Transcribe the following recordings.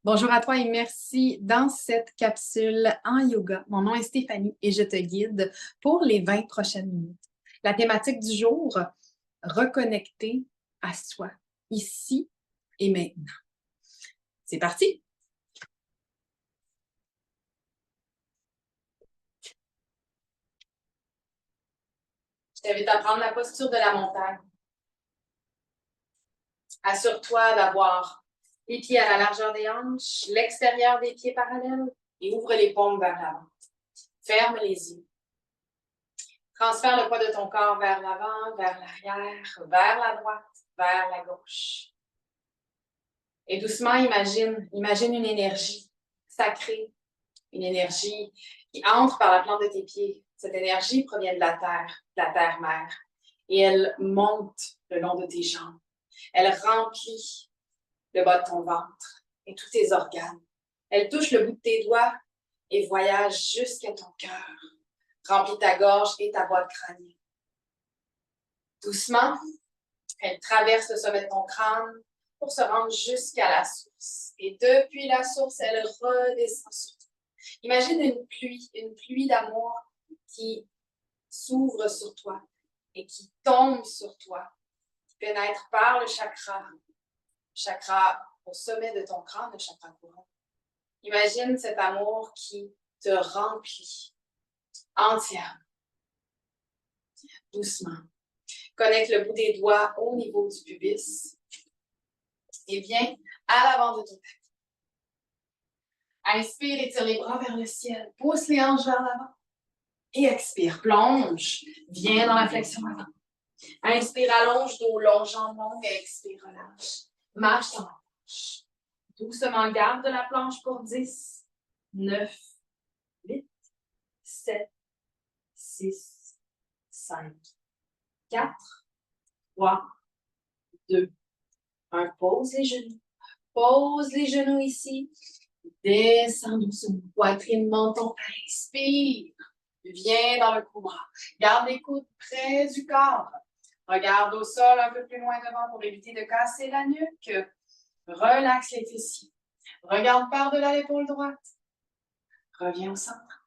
Bonjour à toi et merci dans cette capsule en yoga. Mon nom est Stéphanie et je te guide pour les 20 prochaines minutes. La thématique du jour, reconnecter à soi, ici et maintenant. C'est parti! Je t'invite à prendre la posture de la montagne. Assure-toi d'avoir les pieds à la largeur des hanches, l'extérieur des pieds parallèles et ouvre les paumes vers l'avant. Ferme les yeux. Transfère le poids de ton corps vers l'avant, vers l'arrière, vers la droite, vers la gauche. Et doucement, imagine une énergie sacrée, une énergie qui entre par la plante de tes pieds. Cette énergie provient de la terre mère. Et elle monte le long de tes jambes. Elle remplit le bas de ton ventre et tous tes organes. Elle touche le bout de tes doigts et voyage jusqu'à ton cœur. Remplit ta gorge et ta boîte crânienne. Doucement, elle traverse le sommet de ton crâne pour se rendre jusqu'à la source. Et depuis la source, elle redescend sur toi. Imagine une pluie d'amour qui s'ouvre sur toi et qui tombe sur toi, qui pénètre par le chakra au sommet de ton crâne, le chakra couronne. Imagine cet amour qui te remplit entièrement, doucement. Connecte le bout des doigts au niveau du pubis et viens à l'avant de ton tapis. Inspire, étire les bras vers le ciel, pousse les hanches vers l'avant. Et expire, plonge, viens dans la flexion avant. Inspire, allonge, dos long, jambes longues, et expire, relâche. Marche dans la planche. Doucement, garde la planche pour 10, 9, 8, 7, 6, 5, 4, 3, 2, 1. Pose les genoux. Pose les genoux ici. Descends doucement. Poitrine, menton. Inspire. Viens dans le cobra. Garde les coudes près du corps. Regarde au sol un peu plus loin devant pour éviter de casser la nuque. Relaxe les fessiers. Regarde par-delà l'épaule droite. Reviens au centre.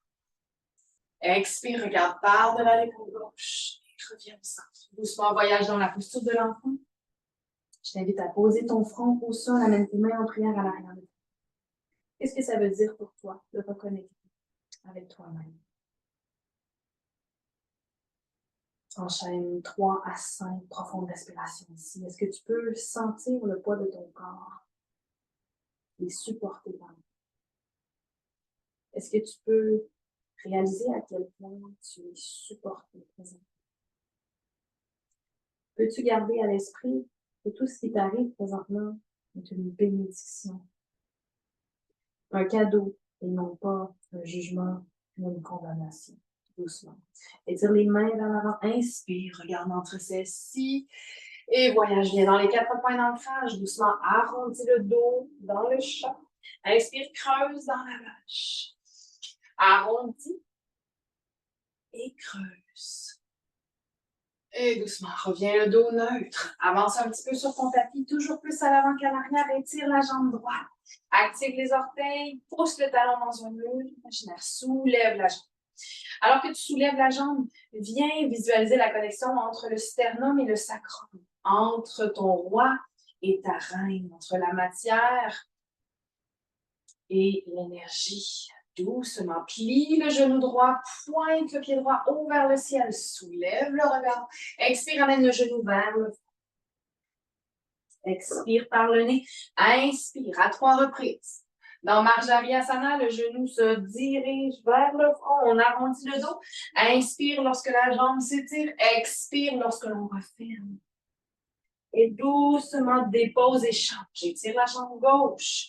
Expire, regarde par-delà l'épaule gauche. Et reviens au centre. Doucement, voyage dans la posture de l'enfant. Je t'invite à poser ton front au sol, amène tes mains en prière à l'arrière de toi. Qu'est-ce que ça veut dire pour toi de reconnecter avec toi-même? Enchaîne 3 à 5 profondes respirations ici. Est-ce que tu peux sentir le poids de ton corps et supporter par lui? Est-ce que tu peux réaliser à quel point tu es supporté présentement? Peux-tu garder à l'esprit que tout ce qui t'arrive présentement est une bénédiction, un cadeau et non pas un jugement ou une condamnation? Doucement. Étire les mains vers l'avant. Inspire, regarde entre celles-ci. Et voyage bien dans les 4 points d'ancrage. Doucement, arrondis le dos dans le chat. Inspire, creuse dans la vache. Arrondis et creuse. Et doucement, reviens le dos neutre. Avance un petit peu sur ton tapis, toujours plus à l'avant qu'à l'arrière. Étire la jambe droite. Active les orteils. Pousse le talon dans un mur imaginaire. Soulève la jambe. Alors que tu soulèves la jambe, viens visualiser la connexion entre le sternum et le sacrum, entre ton roi et ta reine, entre la matière et l'énergie. Doucement, plie le genou droit, pointe le pied droit haut vers le ciel, soulève le regard. Expire, amène le genou vers le front. Expire par le nez. Inspire à 3 reprises. Dans Marjariasana, le genou se dirige vers le front. On arrondit le dos. Inspire lorsque la jambe s'étire. Expire lorsque l'on referme. Et doucement dépose et change. Étire la jambe gauche.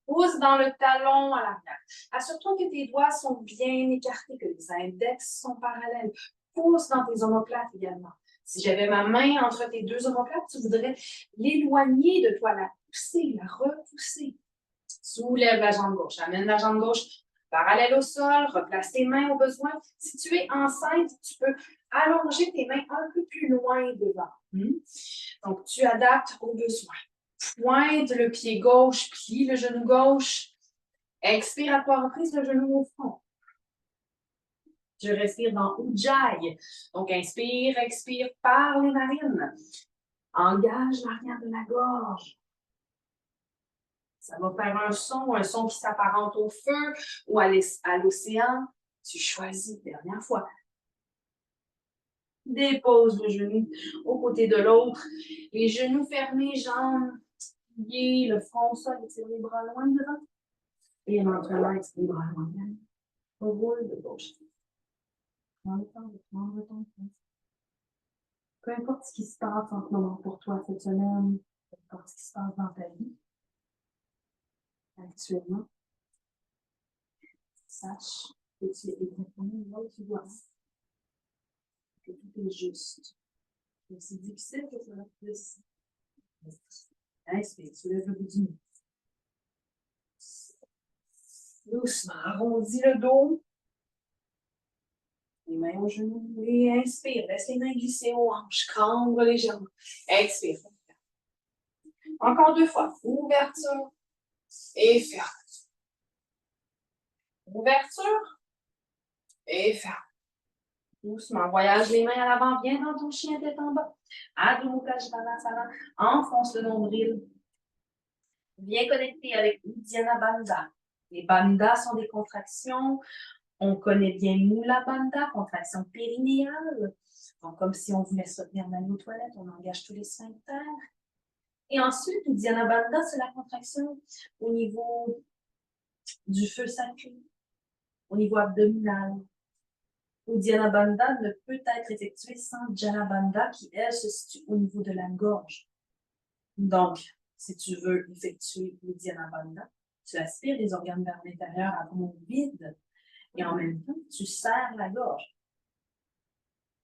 Pousse dans le talon à l'arrière. Assure-toi que tes doigts sont bien écartés, que les index sont parallèles. Pousse dans tes omoplates également. Si j'avais ma main entre tes 2 omoplates, tu voudrais l'éloigner de toi, la pousser, la repousser. Soulève la jambe gauche. Amène la jambe gauche parallèle au sol. Replace tes mains au besoin. Si tu es enceinte, tu peux allonger tes mains un peu plus loin devant. Donc, tu adaptes aux besoins. Pointe le pied gauche, plie le genou gauche. Expire à 3 reprises, le genou au front. Je respire dans Ujjayi. Donc, inspire, expire par les narines. Engage l'arrière de la gorge. Ça va faire un son qui s'apparente au feu ou à l'océan. Tu choisis, dernière fois. Dépose le genou au côté de l'autre. Les genoux fermés, jambes pliées, le front au sol, étire les bras loin devant. Et éventuellement, étire les bras loin. Roule de gauche. Prends le temps de prendre ton temps. Peu importe ce qui se passe en ce moment pour toi cette semaine, peu importe ce qui se passe dans ta vie, actuellement, sache que tu es exactement là où tu dois être, que tout est juste. C'est difficile que ça va plus. Inspire, tu lèves le bout du nez. Doucement, arrondis le dos. Les mains aux genoux. Et inspire, laisse les mains glisser aux hanches. Cambre légèrement. Expire. Encore 2 fois. Ouverture et ferme. Ouverture et ferme. Doucement, voyage les mains à l'avant, viens dans ton chien tête en bas. Adho Mukha Svanasana, enfonce le nombril. Viens connecter avec Uddiyana Bandha. Les bandhas sont des contractions. On connaît bien Mula Bandha, contraction périnéale. Donc, comme si on voulait se retenir dans nos toilettes, on engage tous les sphincters. Et ensuite, Uddiyana Bandha, c'est la contraction au niveau du feu sacré, au niveau abdominal. Uddiyana Bandha ne peut être effectuée sans Jana Bandha qui, elle, se situe au niveau de la gorge. Donc, si tu veux effectuer Uddiyana Bandha, tu aspires les organes vers l'intérieur à poumon vide et en même temps, tu serres la gorge.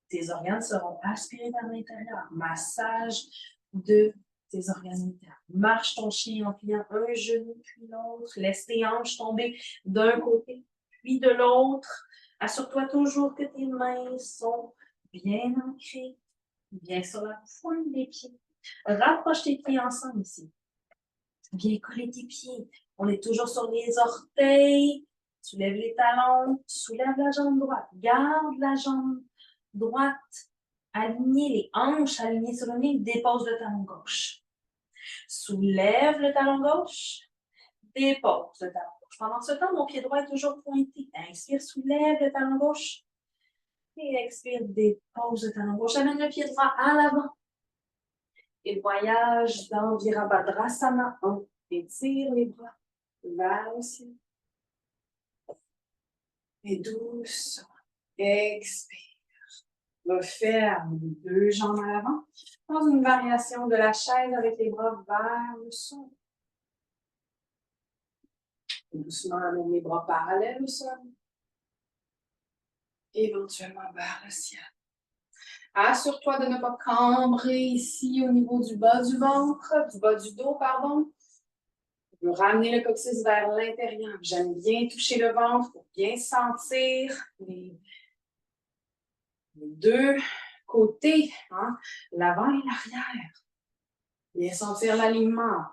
Tes organes seront aspirés vers l'intérieur. Massage de tes organes internes. Marche ton chien en pliant un genou puis l'autre. Laisse tes hanches tomber d'un côté puis de l'autre. Assure-toi toujours que tes mains sont bien ancrées, bien sur la pointe des pieds. Rapproche tes pieds ensemble ici. Viens coller tes pieds. On est toujours sur les orteils. Soulève les talons. Soulève la jambe droite. Garde la jambe droite. Alignez les hanches alignées sur le nez. Dépose le talon gauche. Soulève le talon gauche. Dépose le talon gauche. Pendant ce temps, mon pied droit est toujours pointé. Inspire, soulève le talon gauche. Et expire, dépose le talon gauche. Amène le pied droit à l'avant. Et voyage dans Virabhadrasana 1. Étire les bras vers le ciel. Et doucement, expire. Referme les 2 jambes à l'avant dans une variation de la chaise avec les bras vers le sol. Doucement, amène les bras parallèles au sol. Éventuellement vers le ciel. Assure-toi de ne pas cambrer ici au niveau du bas du ventre, du bas du dos, pardon. Je veux ramener le coccyx vers l'intérieur. J'aime bien toucher le ventre pour bien sentir les 2 côtés, hein, l'avant et l'arrière. Bien sentir l'alignement.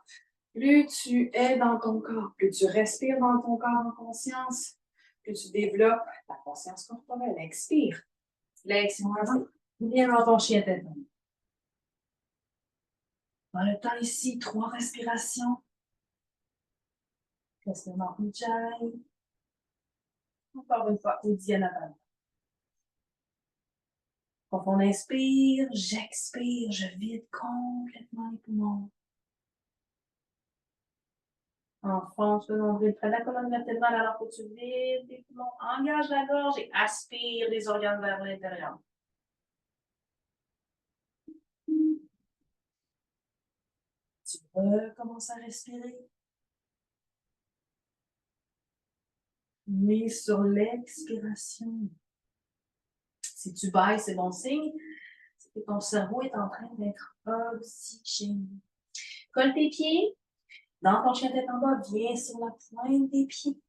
Plus tu es dans ton corps, plus tu respires dans ton corps en conscience, plus tu développes la conscience corporelle. Expire. Flexion avant. Viens dans ton chien tête. Dans le temps ici, 3 respirations. Respire dans Ujjayi. Encore une fois, Uddiyana Bandha. Quand on inspire, j'expire, je vide complètement les poumons. Enfonce le nombril près de la colonne vertébrale alors que tu vides les poumons. Engage la gorge et aspire les organes vers l'intérieur. Tu recommences à respirer. Mais sur l'expiration, si tu bailles, c'est bon signe. C'est que ton cerveau est en train d'être oxygéné. Colle tes pieds. Dans ton chien tête en bas, viens sur la pointe des pieds.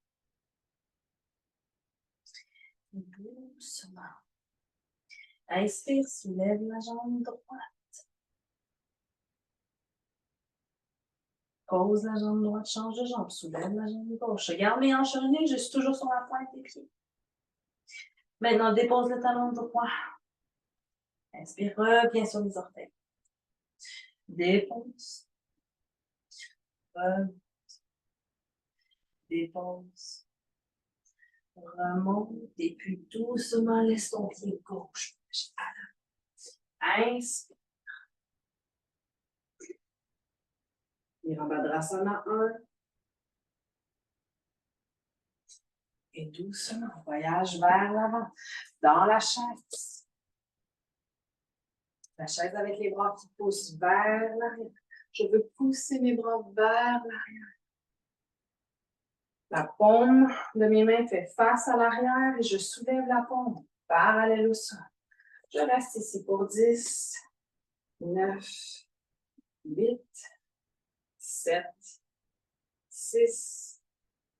Doucement. Inspire, soulève la jambe droite. Pose la jambe droite, change de jambe, soulève la jambe gauche. Je garde mes hanches unies, je suis toujours sur la pointe des pieds. Maintenant, dépose le talon droit. Inspire, reviens sur les orteils. Dépose. Remonte. Dépose. Remonte. Et puis doucement, laisse ton pied gauche. Inspire. Virabhadrasana 1. Et doucement, voyage vers l'avant. Dans la chaise. La chaise avec les bras qui poussent vers l'arrière. Je veux pousser mes bras vers l'arrière. La paume de mes mains fait face à l'arrière et je soulève la paume parallèle au sol. Je reste ici pour 10, 9, 8, 7, 6,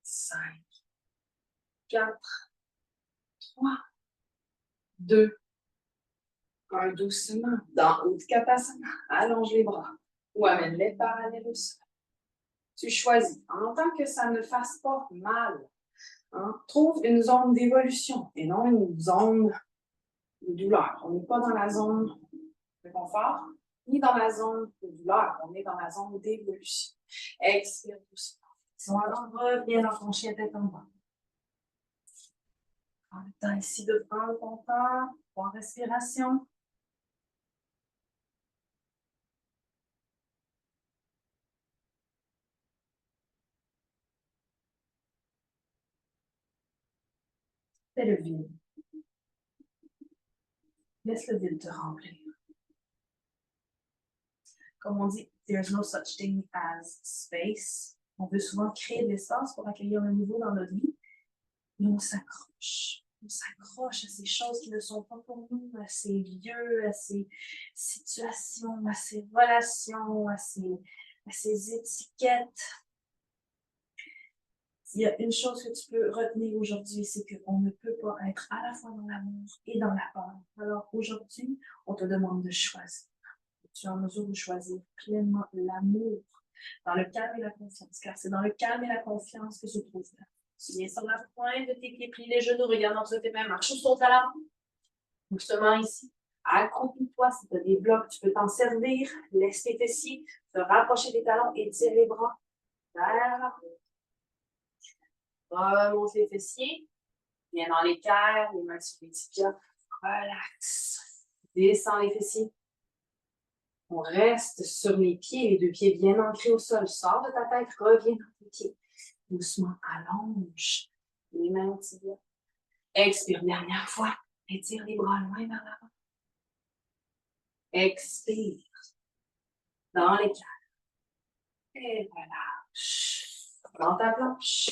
5, 4, 3, 2, 1, doucement. Dans Utkatasana, allonge les bras ou amène-les parallèles au sol. Tu choisis, en tant que ça ne fasse pas mal. Trouve une zone d'évolution et non une zone de douleur. On n'est pas dans la zone de confort, ni dans la zone de douleur. On est dans la zone d'évolution. Expire doucement. Alors, reviens dans ton chien tête en bas. Prends le temps ici de prendre ton temps. 3 respirations. Fais le vide. Laisse le vide te remplir. Comme on dit, there's no such thing as space. On veut souvent créer de l'espace pour accueillir le nouveau dans notre vie, mais on s'accroche. On s'accroche à ces choses qui ne sont pas pour nous, à ces lieux, à ces situations, à ces relations, à ces étiquettes. Il y a une chose que tu peux retenir aujourd'hui, c'est qu'on ne peut pas être à la fois dans l'amour et dans la peur. Alors aujourd'hui, on te demande de choisir. Tu es en mesure de choisir pleinement l'amour dans le calme et la confiance, car c'est dans le calme et la confiance que se trouve ta force. Tu viens sur la pointe de tes pieds, plie les genoux, regarde entre tes mains, marche ou saute à l'avant. Doucement ici. Accroupis-toi, si tu as des blocs, tu peux t'en servir. Laisse tes fessiers, te rapprocher des talons et tire les bras vers l'avant. Remonte les fessiers. Viens dans l'équerre, les mains sur les tibias. Relax. Descends les fessiers. On reste sur les pieds, les 2 pieds bien ancrés au sol. Sors de ta tête, reviens dans tes pieds. Doucement, allonge les mains au tibia. Expire, dernière fois. Étire les bras loin vers l'avant. Expire. Dans l'équerre. Et relâche. Dans ta planche.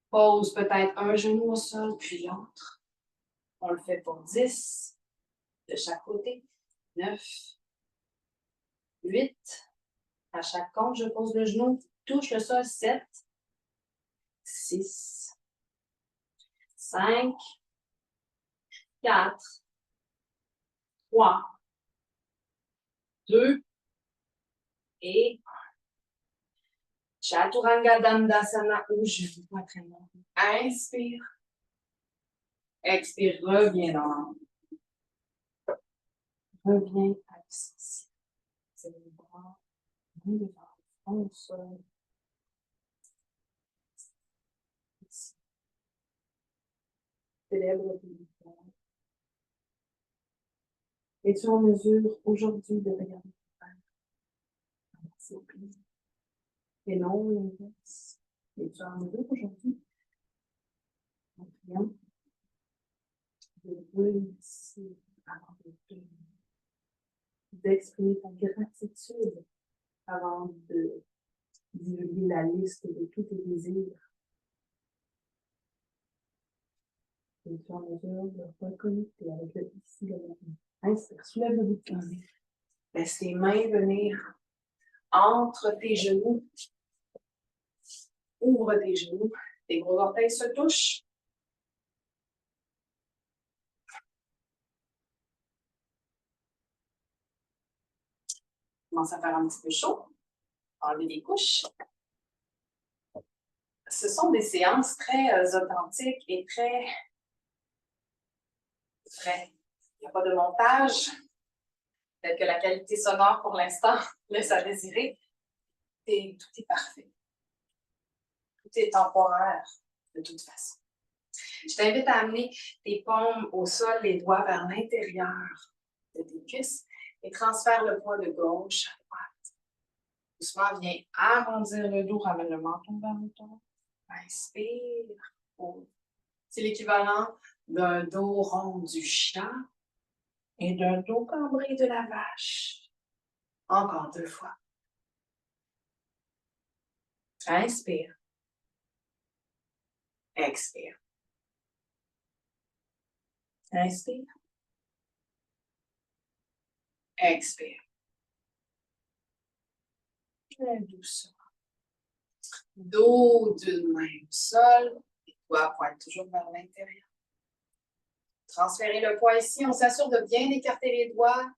Pose peut-être un genou au sol, puis l'autre. On le fait pour 10 de chaque côté. 9, 8. À chaque compte, je pose le genou, touche le sol. 7, 6, 5, 4, 3, 2 et 1. Chaturanga Dandasana ou je vous vois très long. Inspire. Expire, reviens dans l'ombre. Reviens à l'essentiel. C'est le bras, le devant, au sol. Ici. Célèbre tes victoires. Es-tu en mesure aujourd'hui de regarder ton père? Merci au plaisir. Et non l'inverse. Es-tu en mesure aujourd'hui, en priant, de remercier avant de prier, d'exprimer ta gratitude avant de divulguer la liste de tous tes désirs? Es-tu en mesure de reconnecter avec le ici, le maintenant? Inspire, soulève le bout de ton nez. Laisse tes mains venir entre tes genoux. Ouvre tes genoux. Tes gros orteils se touchent. Commence à faire un petit peu chaud. enlever les couches. Ce sont des séances très authentiques et très vraies. Il n'y a pas de montage. Peut-être que la qualité sonore, pour l'instant, laisse à désirer. Et tout est parfait. Tout est temporaire, de toute façon. Je t'invite à amener tes paumes au sol, les doigts vers l'intérieur de tes cuisses et transfère le poids de gauche à droite. Doucement, viens arrondir le dos, ramène le menton vers le dos. Inspire. C'est l'équivalent d'un dos rond du chat et d'un dos cambré de la vache. Encore 2 fois. Inspire. Expire. Inspire. Expire. Très doucement. Dos d'une main au sol. Les doigts pointent toujours vers l'intérieur. Transférez le poids ici. On s'assure de bien écarter les doigts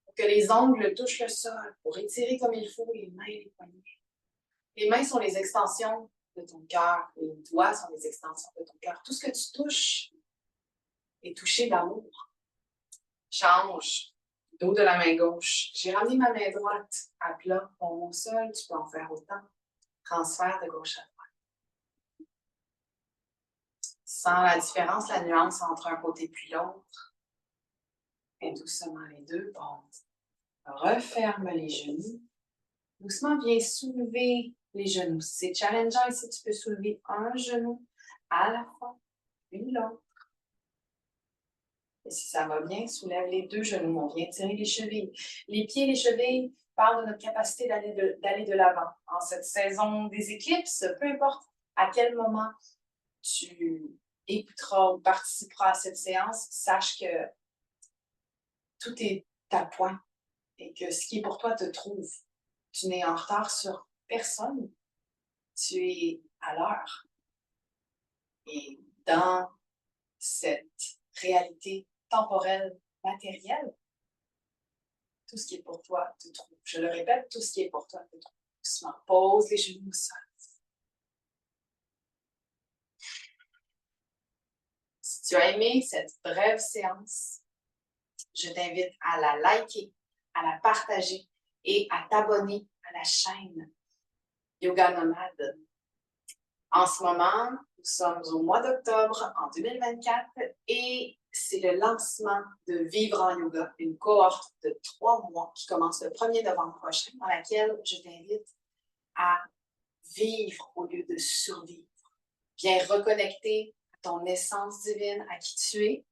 pour que les ongles touchent le sol. Pour étirer comme il faut les mains et les poignets. Les mains sont les extensions de ton cœur. Les doigts sont les extensions de ton cœur. Tout ce que tu touches est touché d'amour. Change. Dos de la main gauche. J'ai ramené ma main droite à plat, au sol. Tu peux en faire autant. Transfert de gauche à droite. Sens la différence, la nuance entre un côté puis l'autre. Et doucement les deux pontes. Referme les genoux. Doucement, viens soulever les genoux. Si c'est challengeant ici, tu peux soulever un genou à la fois, puis l'autre. Et si ça va bien, soulève les 2 genoux. On vient tirer les chevilles. Les pieds et les chevilles parlent de notre capacité d'aller de l'avant. En cette saison des éclipses, peu importe à quel moment tu écouteras ou participeras à cette séance, sache que tout est à point et que ce qui est pour toi te trouve. Tu n'es en retard sur personne. Tu es à l'heure. Et dans cette réalité temporelle, matérielle, tout ce qui est pour toi te trouve. Je le répète, tout ce qui est pour toi te trouve. Doucement, pose les genoux au sol. Si tu as aimé cette brève séance, je t'invite à la liker, à la partager et à t'abonner à la chaîne Yoga Nomade. En ce moment, nous sommes au mois d'octobre en 2024 et c'est le lancement de Vivre en Yoga, une cohorte de 3 mois qui commence le 1er novembre prochain, dans laquelle je t'invite à vivre au lieu de survivre. Viens reconnecter à ton essence divine, à qui tu es,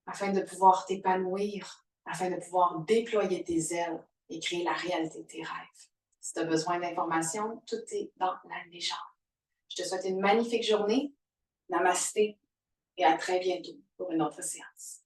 afin de pouvoir t'épanouir, afin de pouvoir déployer tes ailes et créer la réalité de tes rêves. Si tu as besoin d'informations, tout est dans la légende. Je te souhaite une magnifique journée. Namasté et à très bientôt pour une autre séance.